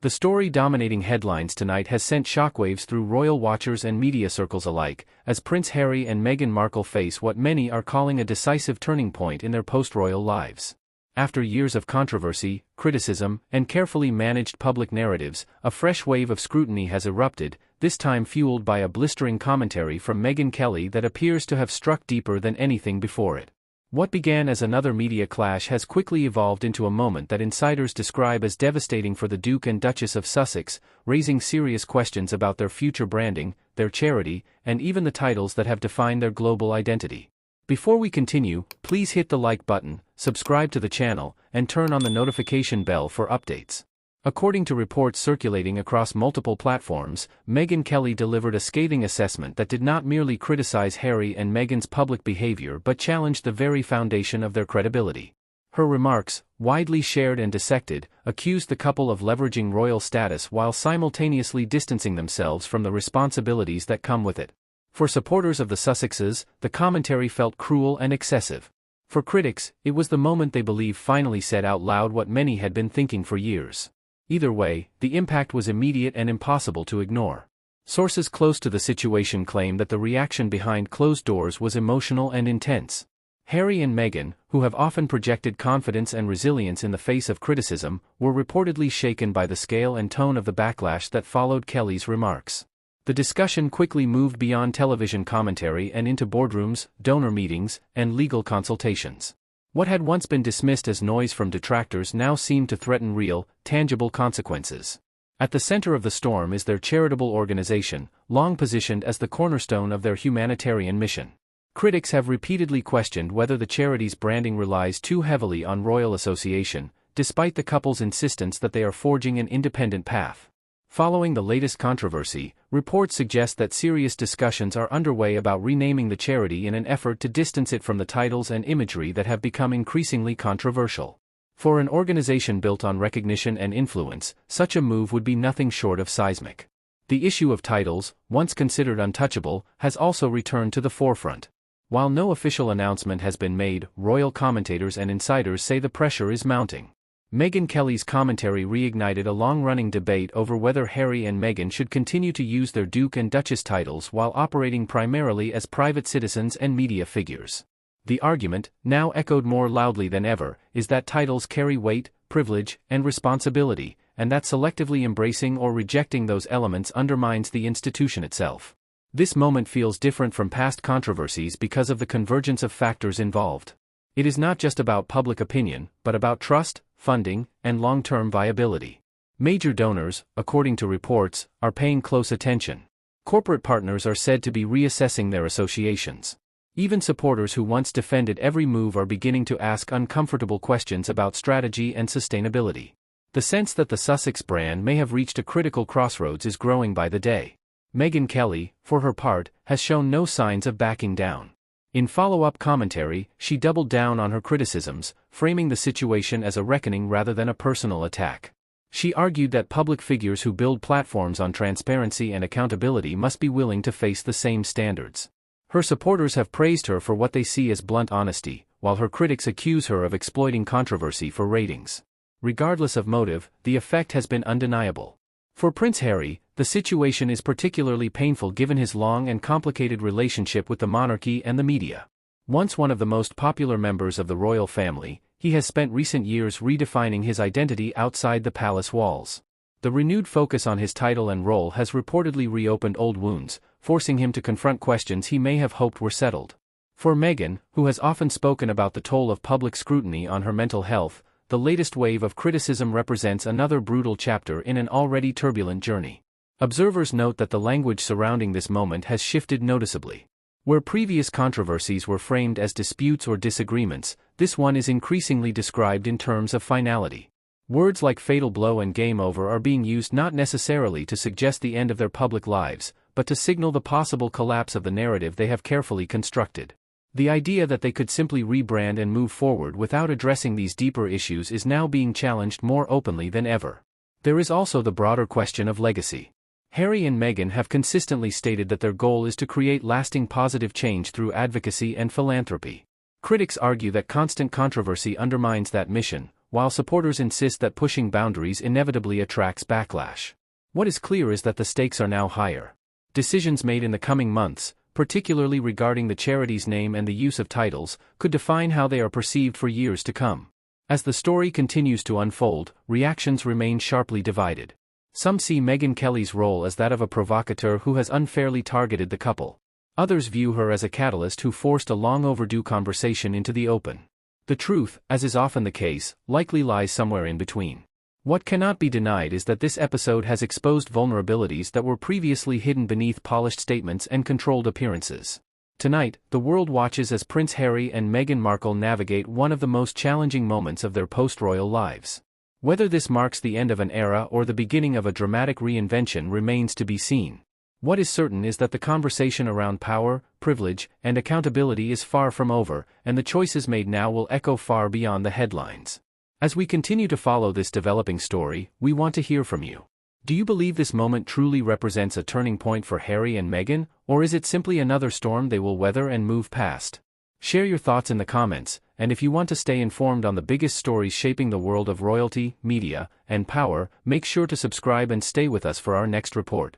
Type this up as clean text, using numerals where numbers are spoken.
The story dominating headlines tonight has sent shockwaves through royal watchers and media circles alike, as Prince Harry and Meghan Markle face what many are calling a decisive turning point in their post-royal lives. After years of controversy, criticism, and carefully managed public narratives, a fresh wave of scrutiny has erupted, this time fueled by a blistering commentary from Megyn Kelly that appears to have struck deeper than anything before it. What began as another media clash has quickly evolved into a moment that insiders describe as devastating for the Duke and Duchess of Sussex, raising serious questions about their future branding, their charity, and even the titles that have defined their global identity. Before we continue, please hit the like button, subscribe to the channel, and turn on the notification bell for updates. According to reports circulating across multiple platforms, Megyn Kelly delivered a scathing assessment that did not merely criticize Harry and Meghan's public behavior but challenged the very foundation of their credibility. Her remarks, widely shared and dissected, accused the couple of leveraging royal status while simultaneously distancing themselves from the responsibilities that come with it. For supporters of the Sussexes, the commentary felt cruel and excessive. For critics, it was the moment they believe finally said out loud what many had been thinking for years. Either way, the impact was immediate and impossible to ignore. Sources close to the situation claim that the reaction behind closed doors was emotional and intense. Harry and Meghan, who have often projected confidence and resilience in the face of criticism, were reportedly shaken by the scale and tone of the backlash that followed Kelly's remarks. The discussion quickly moved beyond television commentary and into boardrooms, donor meetings, and legal consultations. What had once been dismissed as noise from detractors now seemed to threaten real, tangible consequences. At the center of the storm is their charitable organization, long positioned as the cornerstone of their humanitarian mission. Critics have repeatedly questioned whether the charity's branding relies too heavily on royal association, despite the couple's insistence that they are forging an independent path. Following the latest controversy, reports suggest that serious discussions are underway about renaming the charity in an effort to distance it from the titles and imagery that have become increasingly controversial. For an organization built on recognition and influence, such a move would be nothing short of seismic. The issue of titles, once considered untouchable, has also returned to the forefront. While no official announcement has been made, royal commentators and insiders say the pressure is mounting. Megyn Kelly's commentary reignited a long-running debate over whether Harry and Meghan should continue to use their Duke and Duchess titles while operating primarily as private citizens and media figures. The argument, now echoed more loudly than ever, is that titles carry weight, privilege, and responsibility, and that selectively embracing or rejecting those elements undermines the institution itself. This moment feels different from past controversies because of the convergence of factors involved. It is not just about public opinion, but about trust, funding, and long-term viability. Major donors, according to reports, are paying close attention. Corporate partners are said to be reassessing their associations. Even supporters who once defended every move are beginning to ask uncomfortable questions about strategy and sustainability. The sense that the Sussex brand may have reached a critical crossroads is growing by the day. Megyn Kelly, for her part, has shown no signs of backing down. In follow-up commentary, she doubled down on her criticisms, framing the situation as a reckoning rather than a personal attack. She argued that public figures who build platforms on transparency and accountability must be willing to face the same standards. Her supporters have praised her for what they see as blunt honesty, while her critics accuse her of exploiting controversy for ratings. Regardless of motive, the effect has been undeniable. For Prince Harry, the situation is particularly painful given his long and complicated relationship with the monarchy and the media. Once one of the most popular members of the royal family, he has spent recent years redefining his identity outside the palace walls. The renewed focus on his title and role has reportedly reopened old wounds, forcing him to confront questions he may have hoped were settled. For Megyn, who has often spoken about the toll of public scrutiny on her mental health, the latest wave of criticism represents another brutal chapter in an already turbulent journey. Observers note that the language surrounding this moment has shifted noticeably. Where previous controversies were framed as disputes or disagreements, this one is increasingly described in terms of finality. Words like fatal blow and game over are being used not necessarily to suggest the end of their public lives, but to signal the possible collapse of the narrative they have carefully constructed. The idea that they could simply rebrand and move forward without addressing these deeper issues is now being challenged more openly than ever. There is also the broader question of legacy. Harry and Meghan have consistently stated that their goal is to create lasting positive change through advocacy and philanthropy. Critics argue that constant controversy undermines that mission, while supporters insist that pushing boundaries inevitably attracts backlash. What is clear is that the stakes are now higher. Decisions made in the coming months, particularly regarding the charity's name and the use of titles, could define how they are perceived for years to come. As the story continues to unfold, reactions remain sharply divided. Some see Megyn Kelly's role as that of a provocateur who has unfairly targeted the couple. Others view her as a catalyst who forced a long-overdue conversation into the open. The truth, as is often the case, likely lies somewhere in between. What cannot be denied is that this episode has exposed vulnerabilities that were previously hidden beneath polished statements and controlled appearances. Tonight, the world watches as Prince Harry and Meghan Markle navigate one of the most challenging moments of their post-royal lives. Whether this marks the end of an era or the beginning of a dramatic reinvention remains to be seen. What is certain is that the conversation around power, privilege, and accountability is far from over, and the choices made now will echo far beyond the headlines. As we continue to follow this developing story, we want to hear from you. Do you believe this moment truly represents a turning point for Harry and Meghan, or is it simply another storm they will weather and move past? Share your thoughts in the comments, and if you want to stay informed on the biggest stories shaping the world of royalty, media, and power, make sure to subscribe and stay with us for our next report.